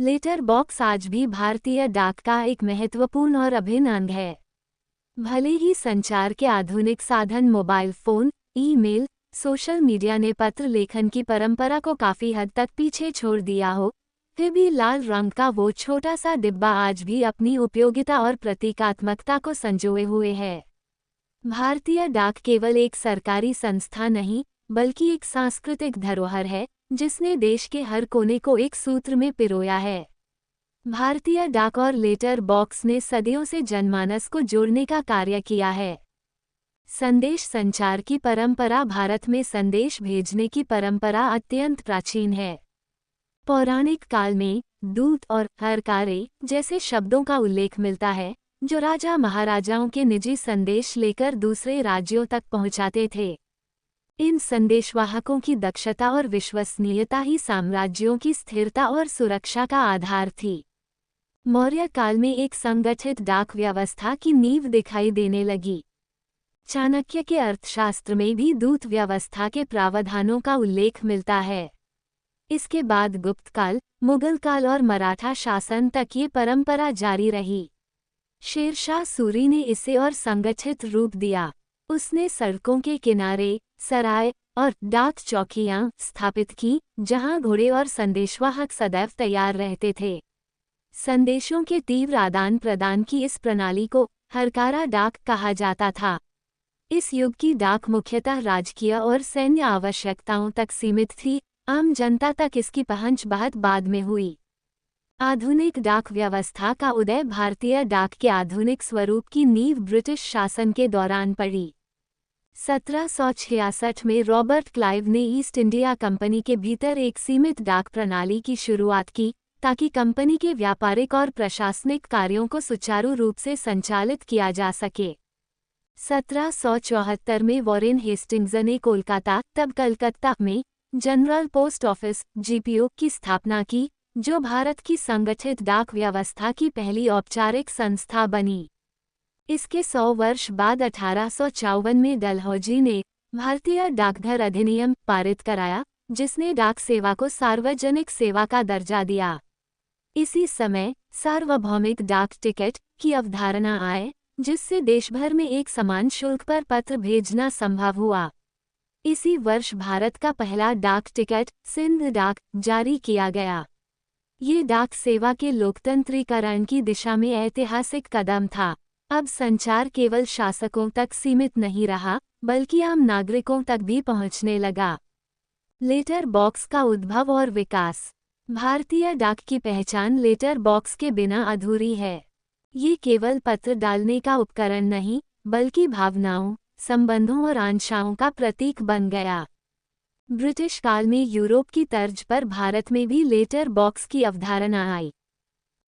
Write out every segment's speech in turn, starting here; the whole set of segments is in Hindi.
लेटर बॉक्स आज भी भारतीय डाक का एक महत्वपूर्ण और अभिन्न अंग है। भले ही संचार के आधुनिक साधन mobile phone, email, social media ने पत्र लेखन की परंपरा को काफी हद तक पीछे छोड़ दिया हो, फिर भी लाल रंग का वो छोटा सा डिब्बा आज भी अपनी उपयोगिता और प्रतीकात्मकता को संजोए हुए है। भारतीय डाक केवल एक सरकारी संस्था नहीं, बल्कि एक सांस्कृतिक धरोहर है जिसने देश के हर कोने को एक सूत्र में पिरोया है। भारतीय डाक और लेटर बॉक्स ने सदियों से जनमानस को जोड़ने का कार्य किया है। संदेश संचार की परंपरा भारत में संदेश भेजने की परंपरा अत्यंत प्राचीन है। पौराणिक काल में दूत और हरकारे जैसे शब्दों का उल्लेख मिलता है, जो राजा महाराजाओं के निजी संदेश लेकर दूसरे राज्यों तक पहुंचाते थे। इन संदेशवाहकों की दक्षता और विश्वसनीयता ही साम्राज्यों की स्थिरता और सुरक्षा का आधार थी। मौर्य काल में एक संगठित डाक व्यवस्था की नींव दिखाई देने लगी। चाणक्य के अर्थशास्त्र में भी दूत व्यवस्था के प्रावधानों का उल्लेख मिलता है। इसके बाद गुप्त काल, मुगल काल और मराठा शासन तक ये परंपरा जारी रही। शेरशाह सूरी ने इसे और संगठित रूप दिया। उसने सड़कों के किनारे सराय और डाक चौकियां स्थापित की, जहां घोड़े और संदेशवाहक सदैव तैयार रहते थे। संदेशों के तीव्र आदान प्रदान की इस प्रणाली को हरकारा डाक कहा जाता था। इस युग की डाक मुख्यतः राजकीय और सैन्य आवश्यकताओं तक सीमित थी, आम जनता तक इसकी पहुंच बहुत बाद में हुई। आधुनिक डाक व्यवस्था का उदय भारतीय डाक के आधुनिक स्वरूप की नींव ब्रिटिश शासन के दौरान पड़ी। 1766 में रॉबर्ट क्लाइव ने ईस्ट इंडिया कंपनी के भीतर एक सीमित डाक प्रणाली की शुरुआत की, ताकि कंपनी के व्यापारिक और प्रशासनिक कार्यों को सुचारू रूप से संचालित किया जा सके। 1774 में वॉरेन हेस्टिंग्स ने कोलकाता, तब कलकत्ता में जनरल पोस्ट ऑफिस (जीपीओ) की स्थापना की, जो भारत की संगठित डाक व्यवस्था की पहली औपचारिक संस्था बनी। इसके 100 वर्ष बाद 1854 में डलहौजी ने भारतीय डाकघर अधिनियम पारित कराया, जिसने डाक सेवा को सार्वजनिक सेवा का दर्जा दिया। इसी समय सार्वभौमिक डाक टिकट की अवधारणा आए, जिससे देशभर में एक समान शुल्क पर पत्र भेजना संभव हुआ। इसी वर्ष भारत का पहला डाक टिकट सिंध डाक जारी किया गया। ये डाक सेवा के लोकतंत्रीकरण की दिशा में ऐतिहासिक कदम था। अब संचार केवल शासकों तक सीमित नहीं रहा, बल्कि आम नागरिकों तक भी पहुंचने लगा। लेटर बॉक्स का उद्भव और विकास। भारतीय डाक की पहचान लेटर बॉक्स के बिना अधूरी है। ये केवल पत्र डालने का उपकरण नहीं, बल्कि भावनाओं, संबंधों और आशाओं का प्रतीक बन गया। ब्रिटिश काल में यूरोप की तर्ज पर भारत में भी लेटर बॉक्स की अवधारणा आई।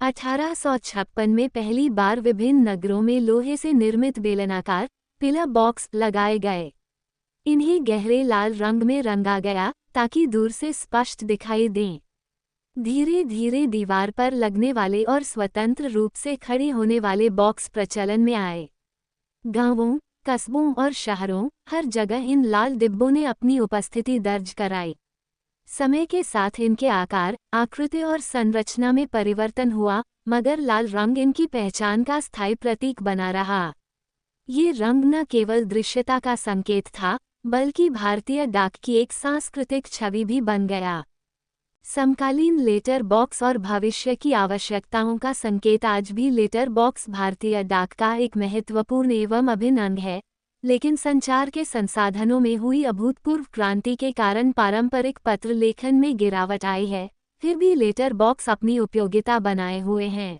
1856 में पहली बार विभिन्न नगरों में लोहे से निर्मित बेलनाकार पिलर बॉक्स लगाए गए। इन्हें गहरे लाल रंग में रंगा गया, ताकि दूर से स्पष्ट दिखाई दें। धीरे धीरे दीवार पर लगने वाले और स्वतंत्र रूप से खड़े होने वाले बॉक्स प्रचलन में आए। गांवों, कस्बों और शहरों, हर जगह इन लाल डिब्बों ने अपनी उपस्थिति दर्ज कराई। समय के साथ इनके आकार, आकृति और संरचना में परिवर्तन हुआ, मगर लाल रंग इनकी पहचान का स्थायी प्रतीक बना रहा। ये रंग न केवल दृश्यता का संकेत था, बल्कि भारतीय डाक की एक सांस्कृतिक छवि भी बन गया। समकालीन लेटर बॉक्स और भविष्य की आवश्यकताओं का संकेत। आज भी लेटर बॉक्स भारतीय डाक का एक महत्वपूर्ण एवं अभिन्न अंग है, लेकिन संचार के संसाधनों में हुई अभूतपूर्व क्रांति के कारण पारंपरिक पत्र लेखन में गिरावट आई है। फिर भी लेटर बॉक्स अपनी उपयोगिता बनाए हुए हैं।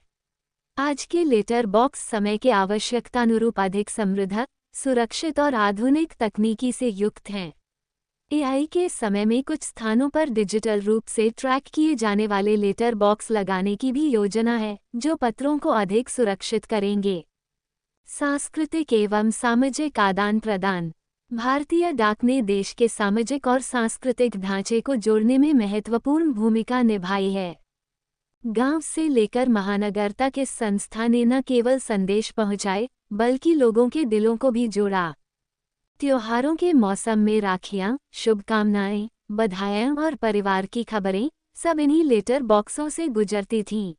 आज के लेटर बॉक्स समय के आवश्यकतानुरूप अधिक समृद्ध, सुरक्षित और आधुनिक तकनीकी से युक्त हैं। एआई के समय में कुछ स्थानों पर डिजिटल रूप से ट्रैक किए जाने वाले लेटर बॉक्स लगाने की भी योजना है, जो पत्रों को अधिक सुरक्षित करेंगे। सांस्कृतिक एवं सामाजिक आदान प्रदान। भारतीय डाक ने देश के सामाजिक और सांस्कृतिक ढांचे को जोड़ने में महत्वपूर्ण भूमिका निभाई है। गांव से लेकर महानगर तक इस संस्था ने न केवल संदेश पहुंचाए, बल्कि लोगों के दिलों को भी जोड़ा। त्योहारों के मौसम में राखियां, शुभकामनाएं, बधाइयां और परिवार की खबरें सब इन्हीं लेटर बॉक्सों से गुजरती थीं।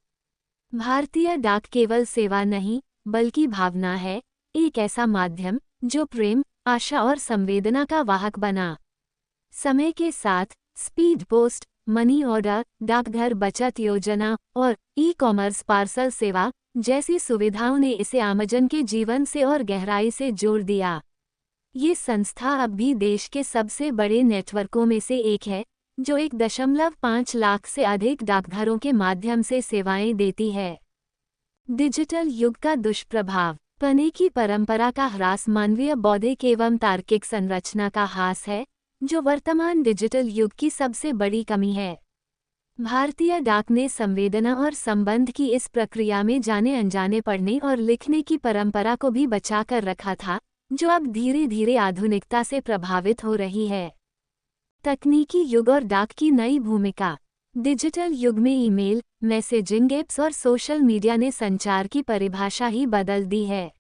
भारतीय डाक केवल सेवा नहीं, बल्कि भावना है, एक ऐसा माध्यम जो प्रेम, आशा और संवेदना का वाहक बना। समय के साथ स्पीड पोस्ट, मनी ऑर्डर, डाकघर बचत योजना और ई-कॉमर्स पार्सल सेवा जैसी सुविधाओं ने इसे आमजन के जीवन से और गहराई से जोड़ दिया। ये संस्था अब भी देश के सबसे बड़े नेटवर्कों में से एक है, जो 1.5 लाख से अधिक डाकघरों के माध्यम से सेवाएं देती है। डिजिटल युग का दुष्प्रभाव। पने की परंपरा का ह्रास मानवीय बौद्धिक एवं तार्किक संरचना का ह्रास है, जो वर्तमान डिजिटल युग की सबसे बड़ी कमी है। भारतीय डाक ने संवेदना और संबंध की इस प्रक्रिया में जाने अनजाने पढ़ने और लिखने की परंपरा को भी बचा कर रखा था, जो अब धीरे धीरे आधुनिकता से प्रभावित हो रही है। तकनीकी युग और डाक की नई भूमिका। डिजिटल युग में ईमेल, मैसेजिंग ऐप्स और सोशल मीडिया ने संचार की परिभाषा ही बदल दी है।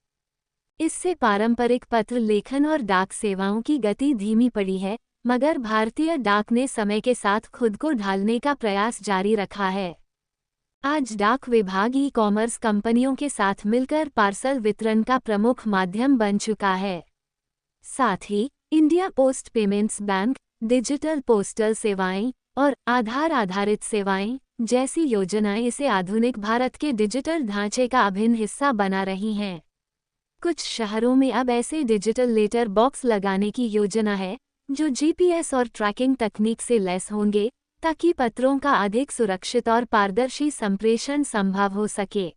इससे पारंपरिक पत्र लेखन और डाक सेवाओं की गति धीमी पड़ी है, मगर भारतीय डाक ने समय के साथ खुद को ढालने का प्रयास जारी रखा है। आज डाक विभाग ई-कॉमर्स कंपनियों के साथ मिलकर पार्सल वितरण का प्रमुख माध्यम बन चुका है। साथ ही India post payments bank, digital postal सेवाएं और आधार आधारित सेवाएं जैसी योजनाएं इसे आधुनिक भारत के डिजिटल ढांचे का अभिन्न हिस्सा बना रही हैं। कुछ शहरों में अब ऐसे डिजिटल लेटर बॉक्स लगाने की योजना है, जो जीपीएस और ट्रैकिंग तकनीक से लैस होंगे, ताकि पत्रों का अधिक सुरक्षित और पारदर्शी संप्रेषण संभव हो सके।